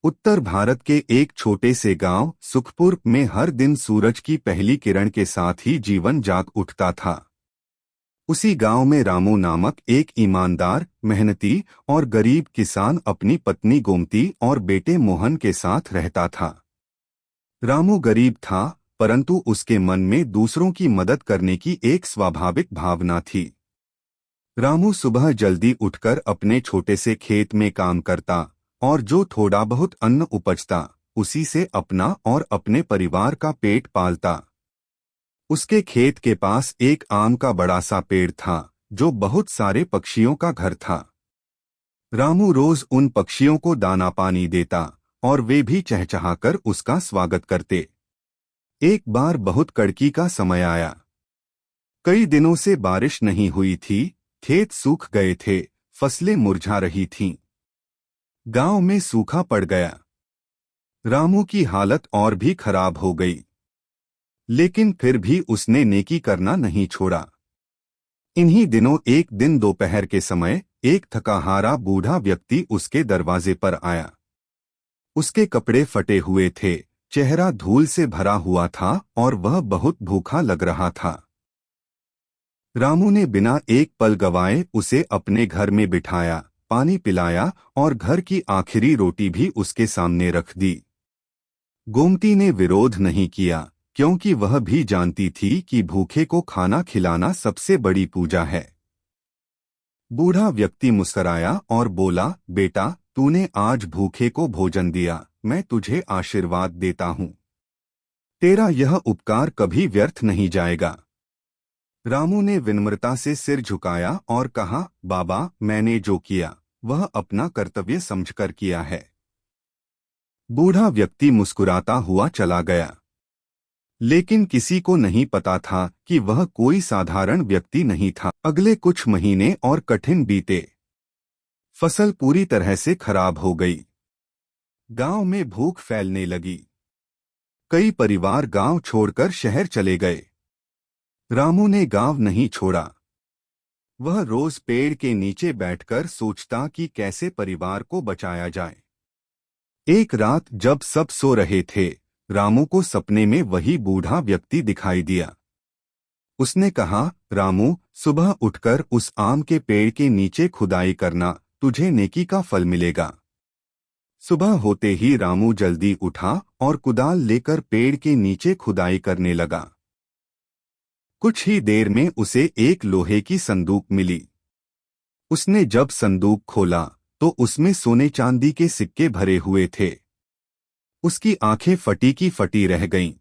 उत्तर भारत के एक छोटे से गांव सुखपुर में हर दिन सूरज की पहली किरण के साथ ही जीवन जाग उठता था। उसी गांव में रामू नामक एक ईमानदार, मेहनती और गरीब किसान अपनी पत्नी गोमती और बेटे मोहन के साथ रहता था। रामू गरीब था, परंतु उसके मन में दूसरों की मदद करने की एक स्वाभाविक भावना थी। रामू सुबह जल्दी उठकर अपने छोटे से खेत में काम करता और जो थोड़ा बहुत अन्न उपजता उसी से अपना और अपने परिवार का पेट पालता। उसके खेत के पास एक आम का बड़ा सा पेड़ था जो बहुत सारे पक्षियों का घर था। रामू रोज उन पक्षियों को दाना पानी देता और वे भी चहचहाकर उसका स्वागत करते। एक बार बहुत कड़की का समय आया। कई दिनों से बारिश नहीं हुई थी, खेत सूख गए थे, फसलें मुरझा रही थीं। गांव में सूखा पड़ गया। रामू की हालत और भी खराब हो गई, लेकिन फिर भी उसने नेकी करना नहीं छोड़ा। इन्हीं दिनों एक दिन दोपहर के समय एक थकाहारा बूढ़ा व्यक्ति उसके दरवाजे पर आया। उसके कपड़े फटे हुए थे, चेहरा धूल से भरा हुआ था और वह बहुत भूखा लग रहा था। रामू ने बिना एक पल गवाए उसे अपने घर में बिठाया, पानी पिलाया और घर की आखिरी रोटी भी उसके सामने रख दी। गोमती ने विरोध नहीं किया, क्योंकि वह भी जानती थी कि भूखे को खाना खिलाना सबसे बड़ी पूजा है। बूढ़ा व्यक्ति मुस्कराया और बोला, बेटा, तूने आज भूखे को भोजन दिया, मैं तुझे आशीर्वाद देता हूँ। तेरा यह उपकार कभी व्यर्थ नहीं जाएगा। रामू ने विनम्रता से सिर झुकाया और कहा, बाबा, मैंने जो किया वह अपना कर्तव्य समझकर किया है। बूढ़ा व्यक्ति मुस्कुराता हुआ चला गया, लेकिन किसी को नहीं पता था कि वह कोई साधारण व्यक्ति नहीं था। अगले कुछ महीने और कठिन बीते। फसल पूरी तरह से खराब हो गई। गांव में भूख फैलने लगी। कई परिवार गांव छोड़कर शहर चले गए। रामू ने गांव नहीं छोड़ा। वह रोज पेड़ के नीचे बैठकर सोचता कि कैसे परिवार को बचाया जाए। एक रात जब सब सो रहे थे, रामू को सपने में वही बूढ़ा व्यक्ति दिखाई दिया। उसने कहा, रामू, सुबह उठकर उस आम के पेड़ के नीचे खुदाई करना, तुझे नेकी का फल मिलेगा। सुबह होते ही रामू जल्दी उठा और कुदाल लेकर पेड़ के नीचे खुदाई करने लगा। कुछ ही देर में उसे एक लोहे की संदूक मिली। उसने जब संदूक खोला तो उसमें सोने चांदी के सिक्के भरे हुए थे। उसकी आंखें फटी की फटी रह गईं।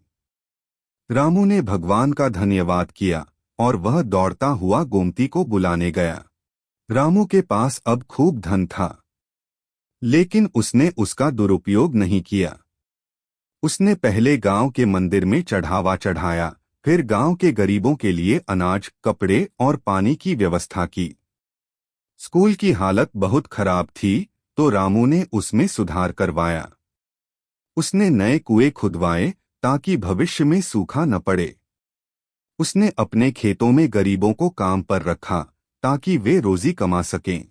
रामू ने भगवान का धन्यवाद किया और वह दौड़ता हुआ गोमती को बुलाने गया। रामू के पास अब खूब धन था, लेकिन उसने उसका दुरुपयोग नहीं किया। उसने पहले गांव के मंदिर में चढ़ावा चढ़ाया, फिर गांव के गरीबों के लिए अनाज, कपड़े और पानी की व्यवस्था की। स्कूल की हालत बहुत खराब थी, तो रामू ने उसमें सुधार करवाया। उसने नए कुएं खुदवाए ताकि भविष्य में सूखा न पड़े। उसने अपने खेतों में गरीबों को काम पर रखा ताकि वे रोजी कमा सकें।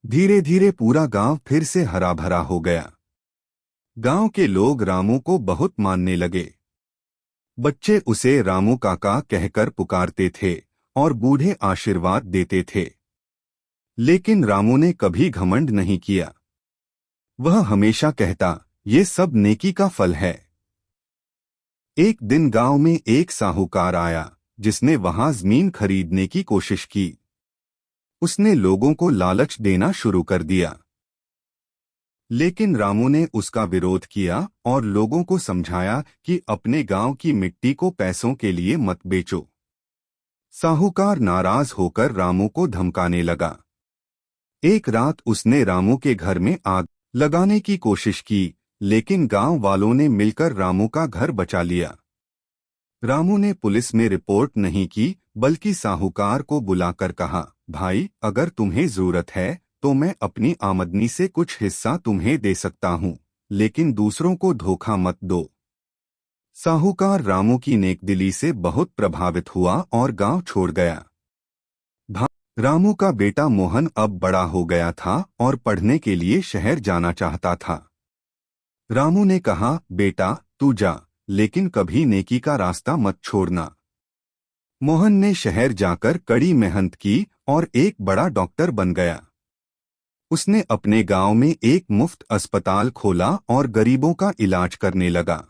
धीरे धीरे पूरा गांव फिर से हरा भरा हो गया। गांव के लोग रामू को बहुत मानने लगे। बच्चे उसे रामू काका कहकर पुकारते थे और बूढ़े आशीर्वाद देते थे। लेकिन रामू ने कभी घमंड नहीं किया। वह हमेशा कहता, ये सब नेकी का फल है। एक दिन गांव में एक साहूकार आया जिसने वहां जमीन खरीदने की कोशिश की। उसने लोगों को लालच देना शुरू कर दिया, लेकिन रामू ने उसका विरोध किया और लोगों को समझाया कि अपने गांव की मिट्टी को पैसों के लिए मत बेचो। साहूकार नाराज होकर रामू को धमकाने लगा। एक रात उसने रामू के घर में आग लगाने की कोशिश की, लेकिन गांव वालों ने मिलकर रामू का घर बचा लिया। रामू ने पुलिस में रिपोर्ट नहीं की, बल्कि साहूकार को बुलाकर कहा, भाई, अगर तुम्हें जरूरत है तो मैं अपनी आमदनी से कुछ हिस्सा तुम्हें दे सकता हूँ, लेकिन दूसरों को धोखा मत दो। साहूकार रामू की नेकदिली से बहुत प्रभावित हुआ और गांव छोड़ गया। रामू का बेटा मोहन अब बड़ा हो गया था और पढ़ने के लिए शहर जाना चाहता था। रामू ने कहा, बेटा तू जा, लेकिन कभी नेकी का रास्ता मत छोड़ना। मोहन ने शहर जाकर कड़ी मेहनत की और एक बड़ा डॉक्टर बन गया। उसने अपने गांव में एक मुफ्त अस्पताल खोला और गरीबों का इलाज करने लगा।